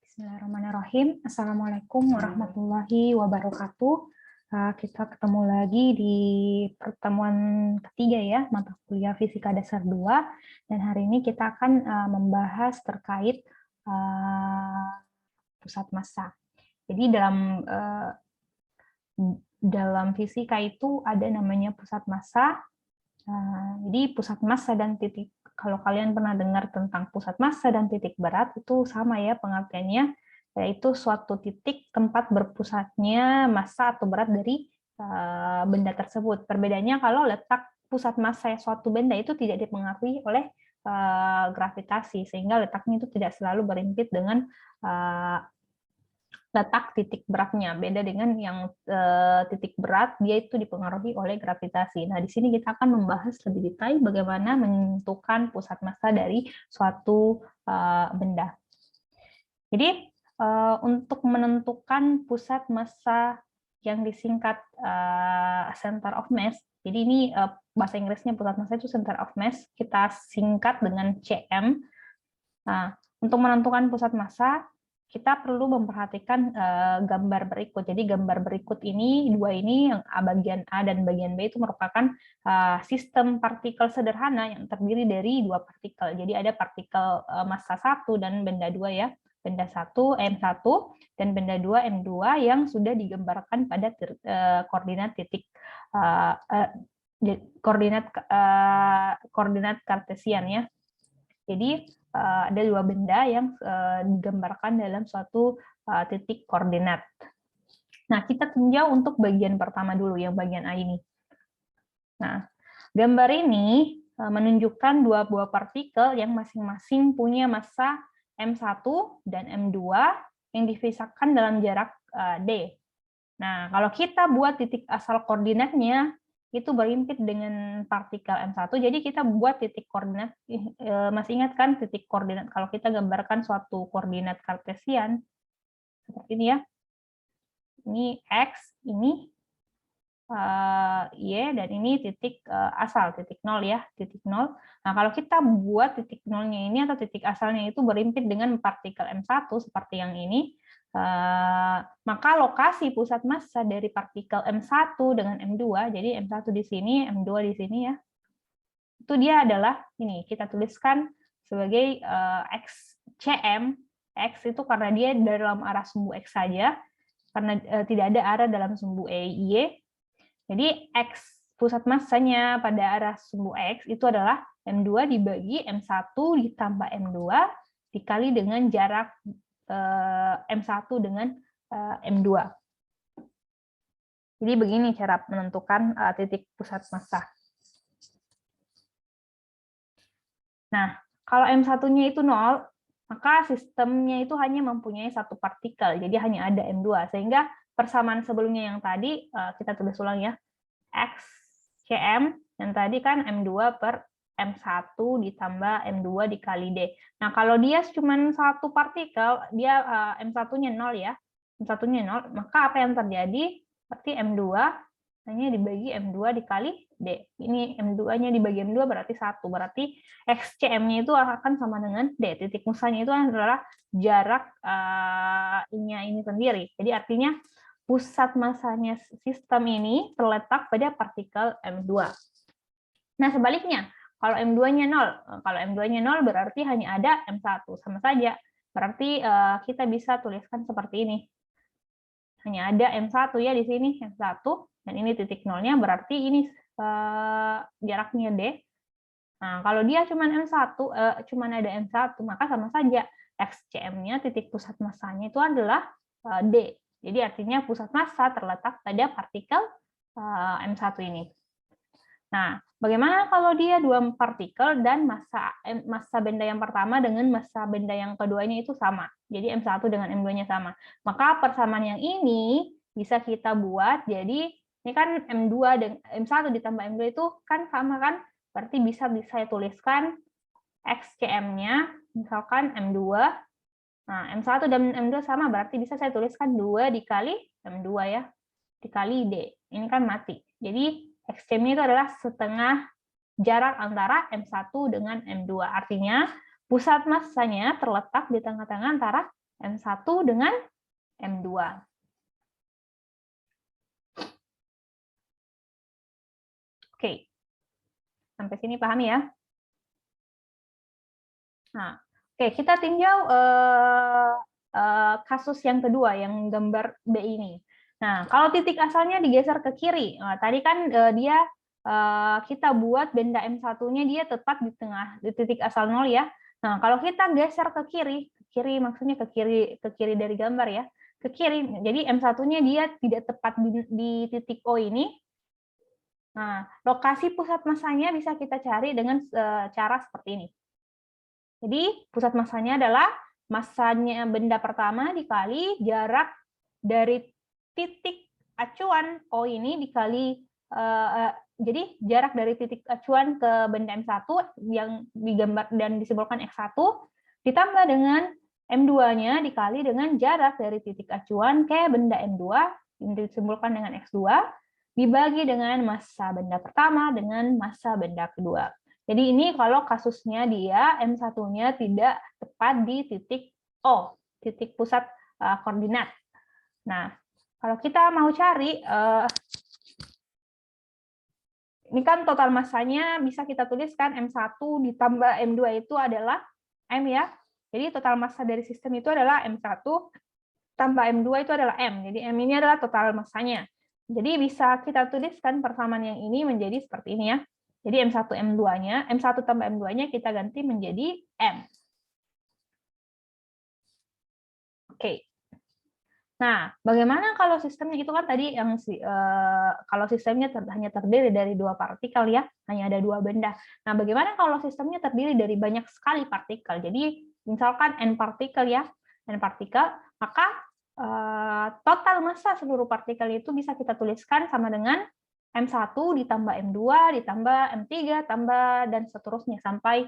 Bismillahirrahmanirrahim. Assalamualaikum warahmatullahi wabarakatuh. Kita ketemu lagi di pertemuan ketiga ya, mata kuliah Fisika Dasar 2. Dan hari ini kita akan membahas terkait pusat massa. Jadi dalam fisika itu ada namanya pusat massa. Jadi pusat massa dan titik, kalau kalian pernah dengar tentang pusat massa dan titik berat, itu sama ya pengertiannya, yaitu suatu titik tempat berpusatnya massa atau berat dari benda tersebut. Perbedaannya kalau letak pusat massa suatu benda itu tidak dipengaruhi oleh gravitasi, sehingga letaknya itu tidak selalu berhimpit dengan letak titik beratnya. Beda dengan yang titik berat, dia itu dipengaruhi oleh gravitasi. Nah, di sini kita akan membahas lebih detail bagaimana menentukan pusat massa dari suatu benda. Jadi, untuk menentukan pusat massa yang disingkat center of mass, jadi ini bahasa Inggrisnya pusat massa itu center of mass, kita singkat dengan CM. Nah, untuk menentukan pusat massa, kita perlu memperhatikan gambar berikut. Jadi gambar berikut ini, dua ini, yang bagian A dan bagian B itu merupakan sistem partikel sederhana yang terdiri dari dua partikel. Jadi ada partikel massa 1 dan benda 2 ya. Benda 1 M1 dan benda 2 M2 yang sudah digambarkan pada koordinat titik koordinat kartesian ya. Jadi ada dua benda yang digambarkan dalam suatu titik koordinat. Nah, kita tinjau untuk bagian pertama dulu, yang bagian A ini. Nah, gambar ini menunjukkan dua buah partikel yang masing-masing punya massa M1 dan M2 yang dipisahkan dalam jarak D. Nah, kalau kita buat titik asal koordinatnya, itu berhimpit dengan partikel M1, jadi kita buat titik koordinat, masih ingat kan titik koordinat, kalau kita gambarkan suatu koordinat kartesian, seperti ini ya, ini X, ini Y, dan ini titik asal, titik 0 ya, titik 0. Nah, kalau kita buat titik 0-nya ini atau titik asalnya itu berhimpit dengan partikel M1, seperti yang ini, maka lokasi pusat massa dari partikel M1 dengan M2, jadi M1 di sini, M2 di sini ya, itu dia adalah, ini kita tuliskan sebagai XCM. X itu karena dia dalam arah sumbu X saja, karena tidak ada arah dalam sumbu Y. Jadi X pusat massanya pada arah sumbu X itu adalah M2 dibagi M1 ditambah M2 dikali dengan jarak M1 dengan M2. Jadi begini cara menentukan titik pusat massa. Nah, kalau M1-nya itu 0, maka sistemnya itu hanya mempunyai satu partikel, jadi hanya ada M2. Sehingga persamaan sebelumnya yang tadi, kita tulis ulang ya, X, CM, yang tadi kan M2 per M1 ditambah M2 dikali D. Nah, kalau dia cuma satu partikel, dia M1-nya 0 ya, M1-nya 0, maka apa yang terjadi? Berarti M2 hanya dibagi M2 dikali D. Ini M2-nya dibagi M2 berarti 1. Berarti XCM-nya itu akan sama dengan D. Titik musanya itu adalah jarak ini sendiri. Jadi artinya pusat massanya sistem ini terletak pada partikel M2. Nah, sebaliknya, kalau M2-nya 0, kalau M2-nya 0 berarti hanya ada M1, sama saja. Berarti kita bisa tuliskan seperti ini. Hanya ada M1 ya di sini, M1, dan ini titik 0-nya, berarti ini jaraknya D. Nah, kalau dia cuma M1, cuma ada M1, maka sama saja XCM-nya, titik pusat massanya itu adalah D. Jadi artinya pusat massa terletak pada partikel M1 ini. Nah, bagaimana kalau dia dua partikel dan massa benda yang pertama dengan massa benda yang keduanya itu sama? Jadi M1 dengan M2-nya sama. Maka persamaan yang ini bisa kita buat, jadi ini kan M2 dan M1 ditambah M2 itu kan sama kan? Berarti bisa saya tuliskan XCM-nya, misalkan M2. Nah, M1 dan M2 sama, berarti bisa saya tuliskan 2 dikali M2 ya, dikali D. Ini kan mati. Jadi XCM itu adalah setengah jarak antara M1 dengan M2. Artinya pusat massanya terletak di tengah-tengah antara M1 dengan M2. Oke. Sampai sini paham ya? Nah, oke, kita tinjau kasus yang kedua, yang gambar B ini. Nah, kalau titik asalnya digeser ke kiri, nah, tadi kan kita buat benda M1-nya dia tepat di tengah, di titik asal 0 ya. Nah, kalau kita geser ke kiri maksudnya ke kiri dari gambar ya, ke kiri, jadi M1-nya dia tidak tepat di titik O ini. Nah, lokasi pusat massanya bisa kita cari dengan cara seperti ini. Jadi pusat massanya adalah massanya benda pertama dikali jarak dari titik acuan O ini dikali jadi jarak dari titik acuan ke benda M1 yang digambar dan disimbolkan X1 ditambah dengan M2-nya dikali dengan jarak dari titik acuan ke benda M2 yang disimbolkan dengan X2 dibagi dengan massa benda pertama dengan massa benda kedua. Jadi ini kalau kasusnya dia M1-nya tidak tepat di titik O, titik pusat koordinat. Nah, kalau kita mau cari, ini kan total massanya bisa kita tuliskan M1 ditambah M2 itu adalah M ya. Jadi total massa dari sistem itu adalah M1 tambah M2 itu adalah M. Jadi M ini adalah total massanya. Jadi bisa kita tuliskan persamaan yang ini menjadi seperti ini ya. Jadi M1 M2-nya, M1 tambah M2-nya kita ganti menjadi M. Oke. Nah, bagaimana kalau sistemnya itu kan tadi yang kalau sistemnya hanya terdiri dari 2 partikel ya, hanya ada 2 benda. Nah, bagaimana kalau sistemnya terdiri dari banyak sekali partikel? Jadi misalkan N partikel ya, N partikel, maka total massa seluruh partikel itu bisa kita tuliskan sama dengan M1 ditambah M2 ditambah M3 tambah dan seterusnya sampai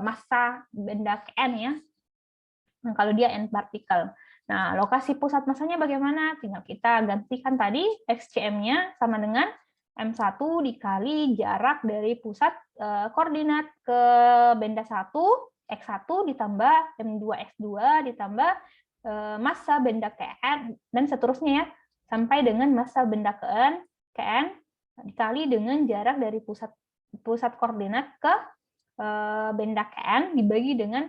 massa benda N ya. Nah, kalau dia N partikel. Nah, lokasi pusat massanya bagaimana? Tinggal kita gantikan tadi XCM-nya sama dengan M1 dikali jarak dari pusat koordinat ke benda 1 X1 ditambah M2 X2 ditambah massa benda Kn dan seterusnya ya sampai dengan massa benda Kn dikali dengan jarak dari pusat koordinat ke benda Kn dibagi dengan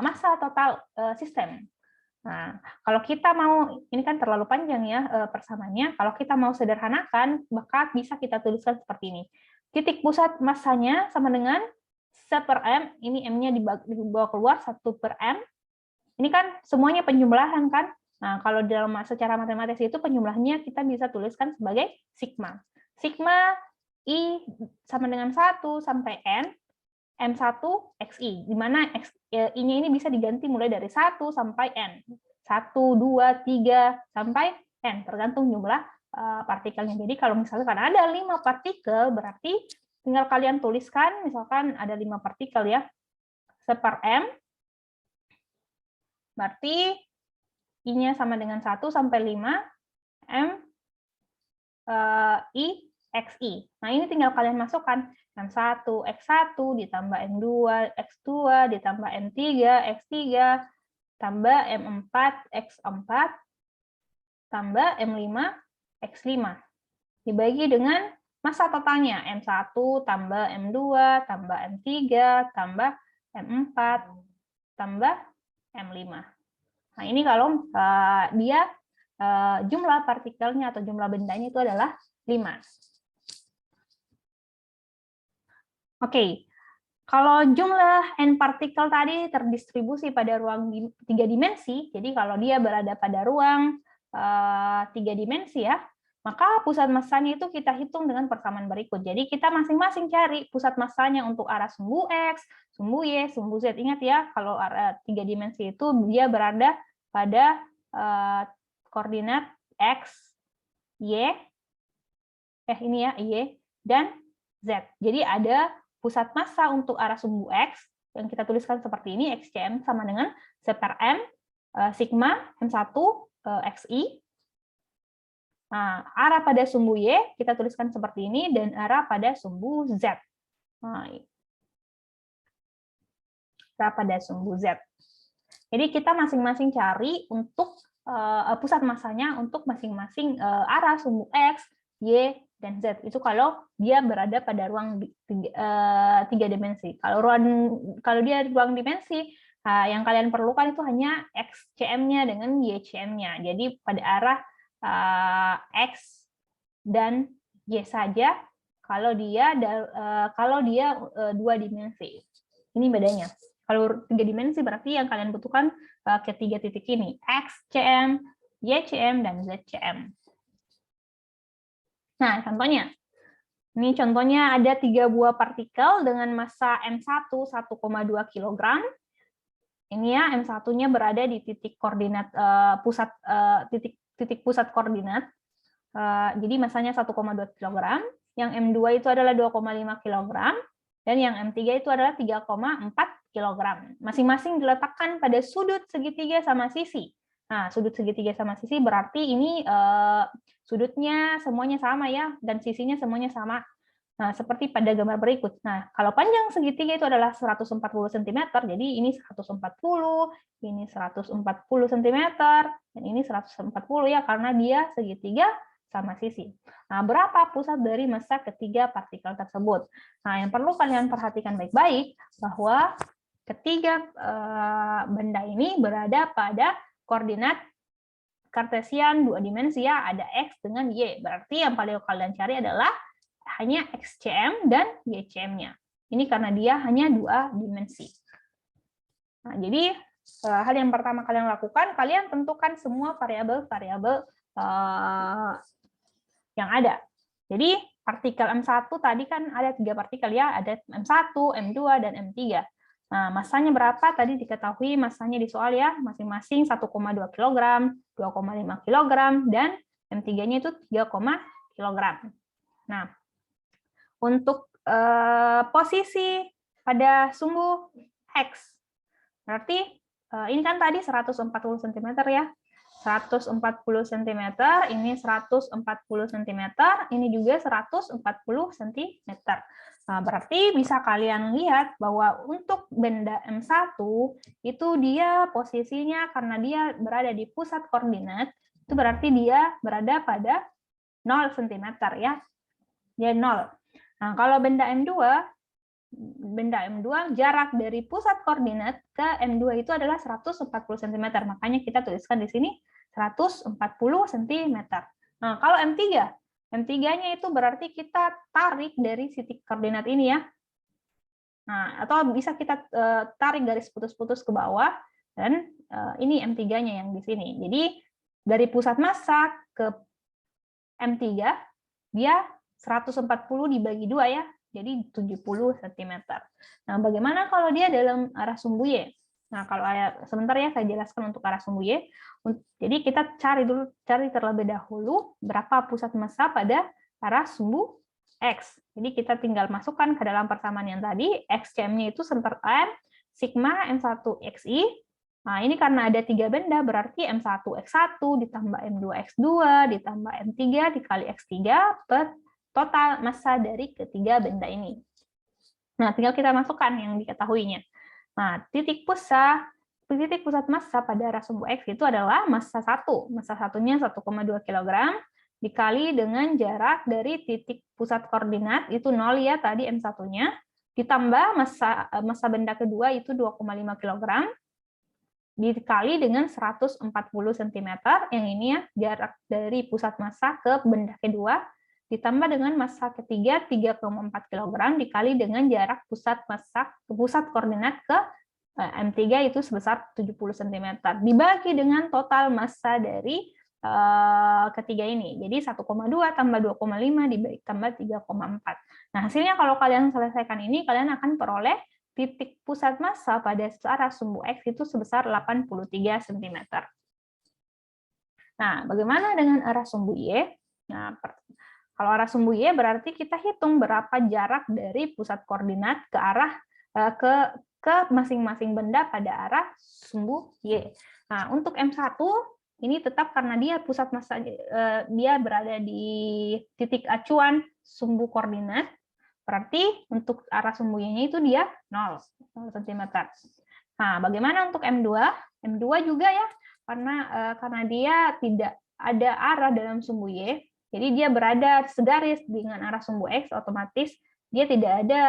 massa total sistem. Nah, kalau kita mau, ini kan terlalu panjang ya persamaannya, kalau kita mau sederhanakan, maka bisa kita tuliskan seperti ini. Titik pusat massanya sama dengan 1/m, ini M-nya dibawa keluar 1/m. Ini kan semuanya penjumlahan kan? Nah, kalau dalam secara matematis itu penjumlahnya kita bisa tuliskan sebagai sigma. Sigma I sama dengan 1 sampai N, M1 XI, di mana I-nya ini bisa diganti mulai dari 1 sampai N. 1, 2, 3, sampai N, tergantung jumlah partikelnya. Jadi kalau misalkan ada 5 partikel, berarti tinggal kalian tuliskan, misalkan ada 5 partikel ya, 1/m, berarti I-nya sama dengan 1 sampai 5, M, I, XI. Nah, ini tinggal kalian masukkan. M1, X1, ditambah M2, X2, ditambah M3, X3, tambah M4, X4, tambah M5, X5. Dibagi dengan massa totalnya. M1 tambah M2, tambah M3, tambah M4, tambah M5. Nah, ini kalau dia jumlah partikelnya atau jumlah bendanya itu adalah 5. Oke, kalau jumlah N partikel tadi terdistribusi pada ruang 3 dimensi, jadi kalau dia berada pada ruang 3 dimensi ya, maka pusat massanya itu kita hitung dengan persamaan berikut. Jadi kita masing-masing cari pusat massanya untuk arah sumbu X, sumbu Y, sumbu Z. Ingat ya, kalau arah 3 dimensi itu dia berada pada koordinat X, Y, ini ya, Y, dan Z. Jadi ada pusat massa untuk arah sumbu X, yang kita tuliskan seperti ini, XCM sama dengan 1/m, sigma M1 XI. Nah, arah pada sumbu Y, kita tuliskan seperti ini, dan arah pada sumbu Z. Nah, arah pada sumbu Z. Jadi kita masing-masing cari untuk pusat massanya untuk masing-masing arah sumbu X, Y, dan Z. Itu kalau dia berada pada ruang tiga dimensi. Kalau dia ruang dimensi, yang kalian perlukan itu hanya XCM-nya dengan YCM-nya. Jadi pada arah X dan Y saja kalau dia dua dimensi. Ini bedanya. Kalau tiga dimensi berarti yang kalian butuhkan ketiga titik ini, XCM, YCM, dan ZCM. Nah, contohnya. Ini contohnya ada 3 buah partikel dengan massa M1 1,2 kg. Ini ya, M1-nya berada di titik koordinat titik pusat koordinat. Jadi massanya 1,2 kg. Yang M2 itu adalah 2,5 kg. Dan yang M3 itu adalah 3,4 kg. Masing-masing diletakkan pada sudut segitiga sama sisi. Nah, sudut segitiga sama sisi berarti ini sudutnya semuanya sama ya, dan sisinya semuanya sama. Nah, seperti pada gambar berikut. Nah, kalau panjang segitiga itu adalah 140 cm, jadi ini 140, ini 140 cm, dan ini 140 ya, karena dia segitiga sama sisi. Nah, berapa pusat dari massa ketiga partikel tersebut? Nah, yang perlu kalian perhatikan baik-baik bahwa ketiga benda ini berada pada koordinat kartesian dua dimensi ya, ada X dengan Y. Berarti yang paling kalian cari adalah hanya XCM dan YCM-nya. Ini karena dia hanya dua dimensi. Nah, jadi hal yang pertama kalian lakukan, kalian tentukan semua variabel-variabel yang ada. Jadi partikel M1 tadi kan ada 3 partikel ya, ada M1, M2, dan M3. Nah, massanya berapa? Tadi diketahui massanya di soal ya, masing-masing 1,2 kg, 2,5 kg, dan M3-nya itu 3, kg. Nah, untuk posisi pada sumbu X, berarti ini kan tadi 140 cm ya, 140 cm, ini 140 cm, ini juga 140 cm. Nah, berarti bisa kalian lihat bahwa untuk benda M1 itu dia posisinya karena dia berada di pusat koordinat, itu berarti dia berada pada 0 cm ya. Dia 0. Nah, kalau benda M2 jarak dari pusat koordinat ke M2 itu adalah 140 cm. Makanya kita tuliskan di sini 140 cm. Nah, kalau M3-nya itu berarti kita tarik dari titik koordinat ini ya. Nah, atau bisa kita tarik garis putus-putus ke bawah, dan ini M3-nya yang di sini. Jadi dari pusat massa ke M3 dia 140 dibagi 2 ya. Jadi 70 cm. Nah, bagaimana kalau dia dalam arah sumbu Y? Nah, kalau sebentar ya saya jelaskan untuk arah sumbu Y. Jadi kita cari terlebih dahulu berapa pusat massa pada arah sumbu X. Jadi kita tinggal masukkan ke dalam persamaan yang tadi, XCM-nya itu seperti M, sigma M1XI. Nah, ini karena ada 3 benda, berarti M1X1 ditambah M2X2 ditambah M3 dikali X3 per total massa dari ketiga benda ini. Nah, tinggal kita masukkan yang diketahuinya. Nah, titik pusat massa pada arah sumbu X itu adalah massa 1. Massa satunya 1,2 kg dikali dengan jarak dari titik pusat koordinat itu 0 ya tadi M1-nya, ditambah massa benda kedua itu 2,5 kg dikali dengan 140 cm, yang ini ya jarak dari pusat massa ke benda kedua, ditambah dengan massa ketiga 3,4 kg dikali dengan jarak pusat koordinat ke M3 itu sebesar 70 cm, dibagi dengan total massa dari ketiga ini. Jadi 1,2 tambah 2,5 dibagi tambah 3,4. Nah, hasilnya kalau kalian selesaikan ini, kalian akan peroleh titik pusat massa pada arah sumbu X itu sebesar 83 cm. Nah, bagaimana dengan arah sumbu Y? Nah, kalau arah sumbu Y berarti kita hitung berapa jarak dari pusat koordinat ke arah ke masing-masing benda pada arah sumbu Y. Nah, untuk M1 ini tetap karena dia pusat massa dia berada di titik acuan sumbu koordinat, berarti untuk arah sumbu Y-nya itu dia 0 cm. Nah, bagaimana untuk M2? M2 juga ya, karena dia tidak ada arah dalam sumbu Y, jadi dia berada segaris dengan arah sumbu X, otomatis dia tidak ada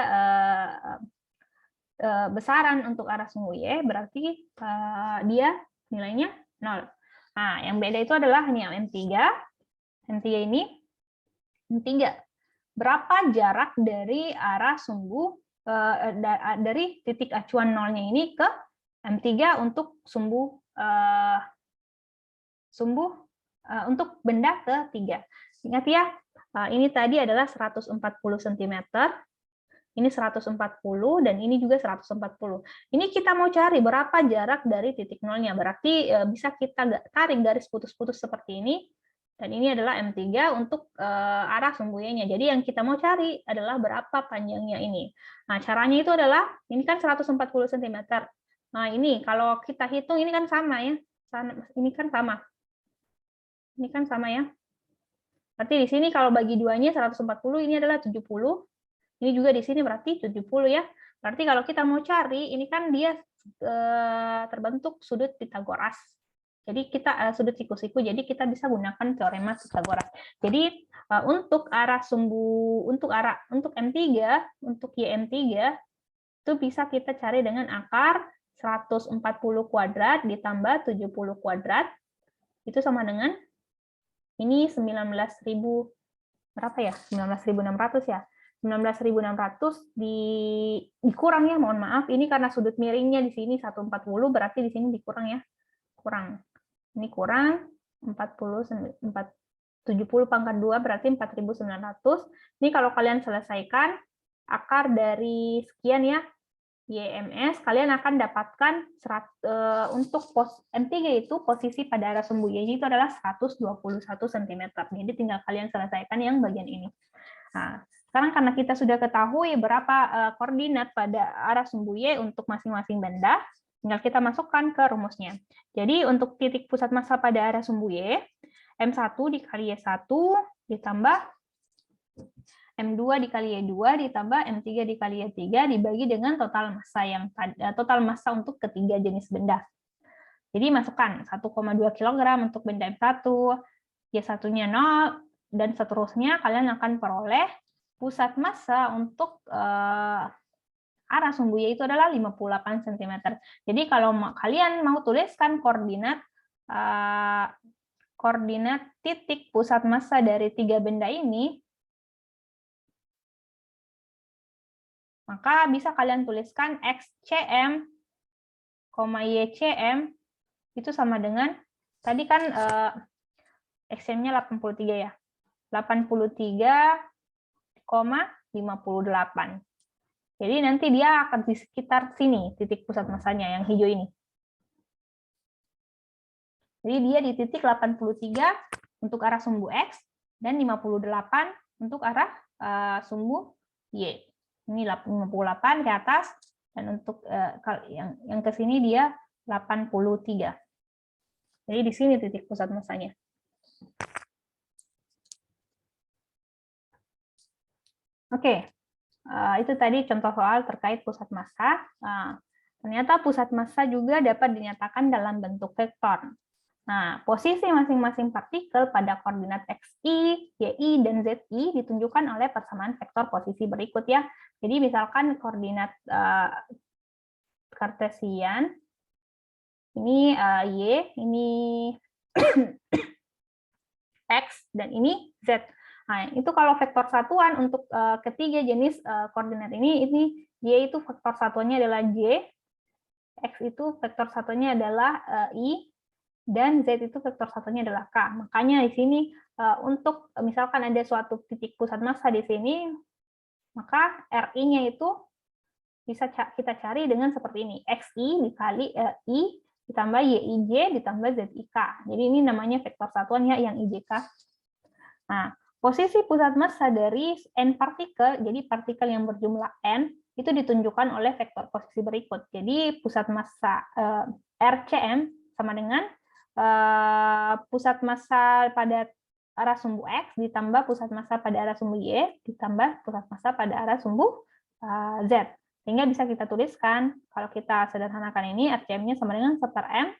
besaran untuk arah sumbu Y, berarti dia nilainya 0. Nah, yang beda itu adalah hanya M3. M3 ini, M3, berapa jarak dari arah sumbu, dari titik acuan nolnya ini ke M3 untuk sumbu, untuk benda ketiga. Ingat ya, ini tadi adalah 140 cm, ini 140, dan ini juga 140. Ini kita mau cari berapa jarak dari titik nolnya, berarti bisa kita tarik garis putus-putus seperti ini, dan ini adalah M3 untuk arah sumbu Y-nya. Jadi yang kita mau cari adalah berapa panjangnya ini. Nah, caranya itu adalah, ini kan 140 cm. Nah, ini kalau kita hitung, ini kan sama ya. Ini kan sama. Ini kan sama ya. Berarti di sini kalau bagi duanya 140, ini adalah 70. Ini juga di sini berarti 70 ya. Berarti kalau kita mau cari, ini kan dia terbentuk sudut Pitagoras. Jadi kita sudut siku-siku, jadi kita bisa gunakan teorema Pitagoras. Jadi untuk arah sumbu, untuk M3, untuk YM3 itu bisa kita cari dengan akar 140 kuadrat ditambah 70 kuadrat, itu sama dengan ini 19.000 berapa ya? 19.600 ya. 19.600 dikurang ya, mohon maaf, ini karena sudut miringnya di sini 140, berarti di sini dikurang ya. Kurang. Ini kurang 70 pangkat 2 berarti 4.900. Ini kalau kalian selesaikan akar dari sekian ya, YMS, kalian akan dapatkan untuk M3 itu posisi pada arah sumbu Y itu adalah 121 cm. Jadi tinggal kalian selesaikan yang bagian ini. Nah, sekarang karena kita sudah ketahui berapa koordinat pada arah sumbu Y untuk masing-masing benda, tinggal kita masukkan ke rumusnya. Jadi untuk titik pusat massa pada arah sumbu Y, M1 dikali Y1 ditambah M2 dikali Y2 ditambah M3 dikali Y3 dibagi dengan total massa untuk ketiga jenis benda. Jadi masukkan 1,2 kg untuk benda M1, Y1-nya 0, dan seterusnya kalian akan peroleh pusat massa untuk arah sumbu Y itu adalah 58 cm. Jadi kalau kalian mau tuliskan koordinat titik pusat massa dari tiga benda ini, maka bisa kalian tuliskan XCM, YCM itu sama dengan, tadi kan XCM-nya 83 ya, 83,58. Jadi nanti dia akan di sekitar sini, titik pusat massanya yang hijau ini. Jadi dia di titik 83 untuk arah sumbu X, dan 58 untuk arah sumbu Y. Ini 58 ke atas, dan untuk yang ke sini dia 83. Jadi di sini titik pusat massanya. Oke, itu tadi contoh soal terkait pusat massa. Ternyata pusat massa juga dapat dinyatakan dalam bentuk vektor. Nah, posisi masing-masing partikel pada koordinat XI, YI, dan ZI ditunjukkan oleh persamaan vektor posisi berikut ya. Jadi misalkan koordinat Kartesian, ini Y, ini X, dan ini Z. Nah, itu kalau vektor satuan untuk ketiga jenis koordinat ini Y itu vektor satuannya adalah J, X itu vektor satuannya adalah I, dan Z itu vektor satunya adalah K. Makanya di sini untuk misalkan ada suatu titik pusat massa di sini, maka RI-nya itu bisa kita cari dengan seperti ini. XI dikali I ditambah YIJ ditambah ZIK. Jadi ini namanya vektor satuan ya, yang IJK. Nah, posisi pusat massa dari N partikel, jadi partikel yang berjumlah N, itu ditunjukkan oleh vektor posisi berikut. Jadi pusat massa RCM sama dengan pusat massa pada arah sumbu X ditambah pusat massa pada arah sumbu Y ditambah pusat massa pada arah sumbu Z. Sehingga bisa kita tuliskan, kalau kita sederhanakan ini, RCM-nya sama dengan 1/M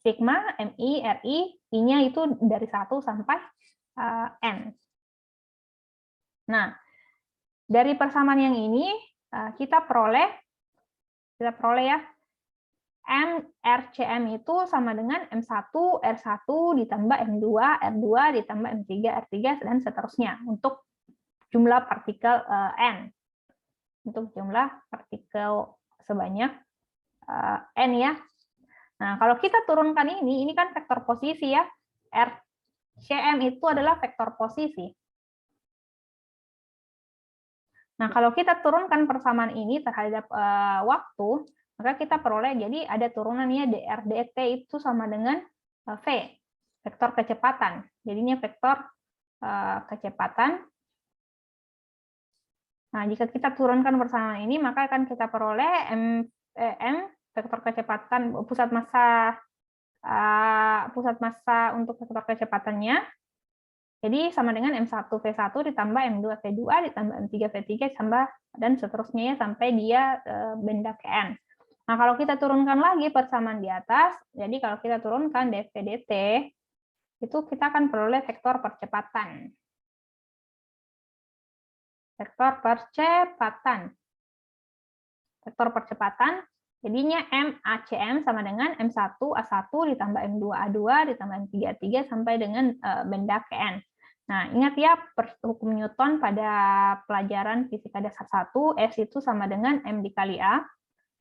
sigma, MI, RI, I-nya itu dari 1 sampai N. Nah, dari persamaan yang ini kita peroleh ya, RCM itu sama dengan M1, R1 ditambah M2, R2 ditambah M3, R3, dan seterusnya untuk jumlah partikel N. Untuk jumlah partikel sebanyak N ya. Nah, kalau kita turunkan ini kan vektor posisi ya. RCM itu adalah vektor posisi. Nah, kalau kita turunkan persamaan ini terhadap waktu, maka kita peroleh jadi ada turunannya dr dt itu sama dengan v, vektor kecepatan. Jadinya vektor kecepatan. Nah, jika kita turunkan persamaan ini, maka akan kita peroleh m vektor kecepatan pusat massa untuk vektor kecepatannya. Jadi sama dengan M1V1 ditambah M2V2 ditambah M3V3 ditambah dan seterusnya ya, sampai dia benda ke N. Nah, kalau kita turunkan lagi persamaan di atas, jadi kalau kita turunkan dv dt, itu kita akan peroleh vektor percepatan. Vektor percepatan, jadinya MACM sama dengan M1A1 ditambah M2A2 ditambah M3A3 sampai dengan benda ke N. Nah, ingat ya hukum Newton pada pelajaran fisika dasar 1, S itu sama dengan M dikali A,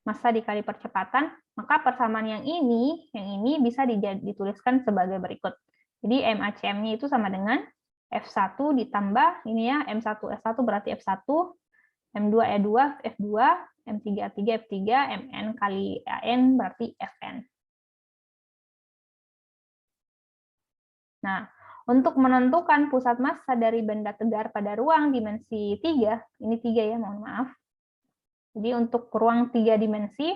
massa dikali percepatan, maka persamaan yang ini bisa dituliskan sebagai berikut. Jadi MACM-nya itu sama dengan F1 ditambah, ini ya, M1S1 berarti F1, M2E2 F2, M3A3 F3, Mn kali An berarti Fn. Nah, untuk menentukan pusat massa dari benda tegar pada ruang dimensi 3, ini 3 ya, mohon maaf. Jadi untuk ruang 3 dimensi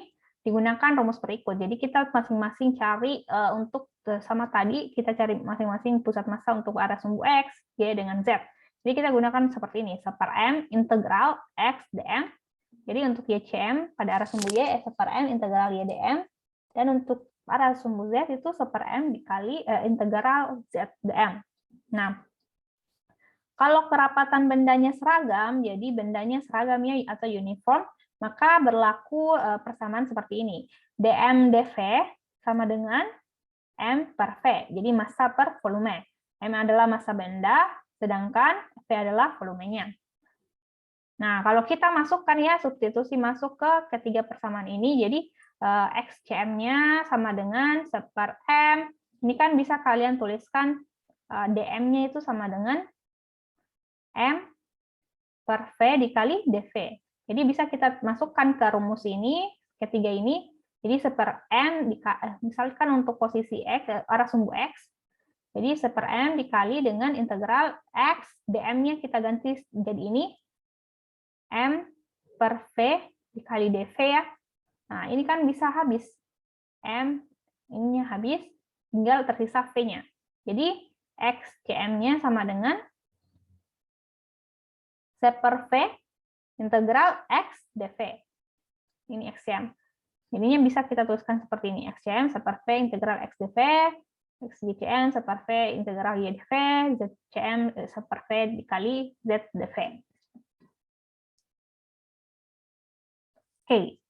digunakan rumus berikut. Jadi kita masing-masing cari untuk sama tadi, kita cari masing-masing pusat massa untuk arah sumbu X, Y dengan Z. Jadi kita gunakan seperti ini, 1/m integral X dm. Jadi untuk YCM pada arah sumbu Y, 1/m integral Y dm. Dan untuk arah sumbu Z itu 1/m dikali integral Z dm. Nah, kalau kerapatan bendanya seragam, jadi bendanya seragamnya atau uniform, maka berlaku persamaan seperti ini. dm dv sama dengan m per v, jadi massa per volume. M adalah massa benda, sedangkan v adalah volumenya. Nah, kalau kita masukkan ya, substitusi masuk ke ketiga persamaan ini, jadi XCM-nya sama dengan 1/m. Ini kan bisa kalian tuliskan dm-nya itu sama dengan m per v dikali dv. Jadi bisa kita masukkan ke rumus ini, ketiga ini, jadi 1/m, misalkan untuk posisi X, arah sumbu X, jadi 1/m dikali dengan integral X, dm-nya kita ganti jadi ini, M per V dikali dV ya. Nah, ini kan bisa habis. M ininya habis, tinggal tersisa V-nya. Jadi, XCM-nya sama dengan 1 per V integral X dV. Ini XCM. Jadinya bisa kita tuliskan seperti ini. XCM 1 per V integral X dV, XGCM 1 per V integral Y dV, ZCM 1 per V dikali Z dV. Oke,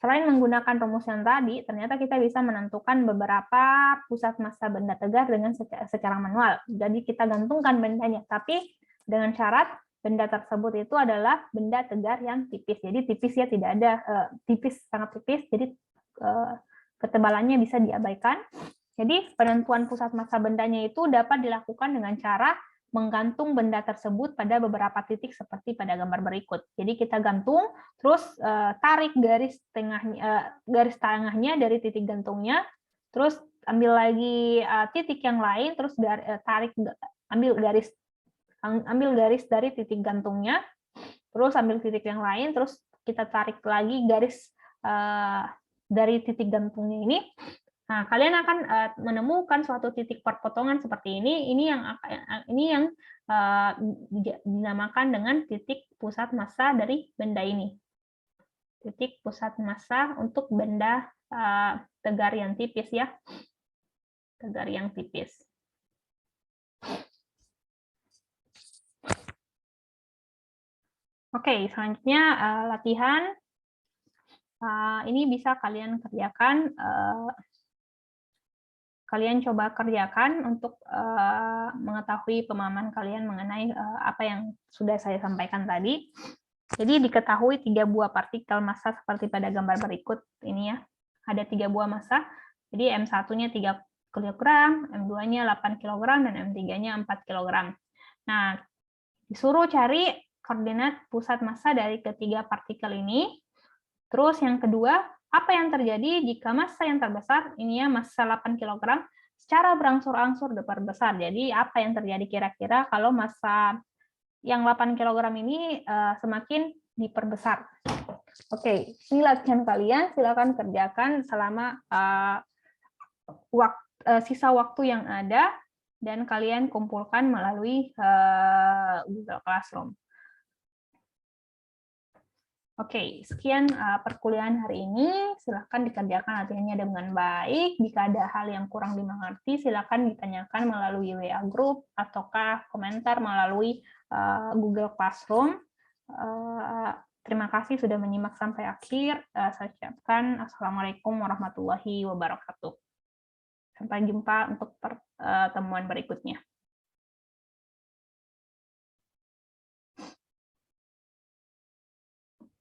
selain menggunakan rumus yang tadi, ternyata kita bisa menentukan beberapa pusat massa benda tegar dengan secara manual. Jadi kita gantungkan bendanya, tapi dengan syarat benda tersebut itu adalah benda tegar yang tipis. Jadi tipis ya, tidak ada tipis, sangat tipis, jadi ketebalannya bisa diabaikan. Jadi penentuan pusat massa bendanya itu dapat dilakukan dengan cara menggantung benda tersebut pada beberapa titik seperti pada gambar berikut. Jadi kita gantung, terus tarik garis tengahnya dari titik gantungnya, terus ambil lagi titik yang lain, terus ambil garis dari titik gantungnya, terus ambil titik yang lain, terus kita tarik lagi garis dari titik gantungnya ini. Nah, kalian akan menemukan suatu titik perpotongan seperti ini. Ini yang dinamakan dengan titik pusat massa dari benda ini. titik pusat massa untuk benda tegar yang tipis ya. Tegar yang tipis. Oke, selanjutnya latihan. Ini bisa kalian kerjakan. Kalian coba kerjakan untuk mengetahui pemahaman kalian mengenai apa yang sudah saya sampaikan tadi. Jadi diketahui 3 buah partikel massa seperti pada gambar berikut ini ya. Ada 3 buah massa. Jadi M1-nya 3 kg, M2-nya 8 kg, dan M3-nya 4 kg. Nah, disuruh cari koordinat pusat massa dari ketiga partikel ini. Terus yang kedua, apa yang terjadi jika massa yang terbesar, ini ya massa 8 kg, secara berangsur-angsur diperbesar. Jadi apa yang terjadi kira-kira kalau massa yang 8 kg ini semakin diperbesar. Oke, ini latihan kalian, silakan kerjakan selama sisa waktu yang ada, dan kalian kumpulkan melalui Google Classroom. Oke, sekian perkuliahan hari ini. Silakan dikerjakan latihannya dengan baik. Jika ada hal yang kurang dimengerti, silakan ditanyakan melalui WA Group ataukah komentar melalui Google Classroom. Terima kasih sudah menyimak sampai akhir. Saya ucapkan Assalamualaikum warahmatullahi wabarakatuh. Sampai jumpa untuk pertemuan berikutnya.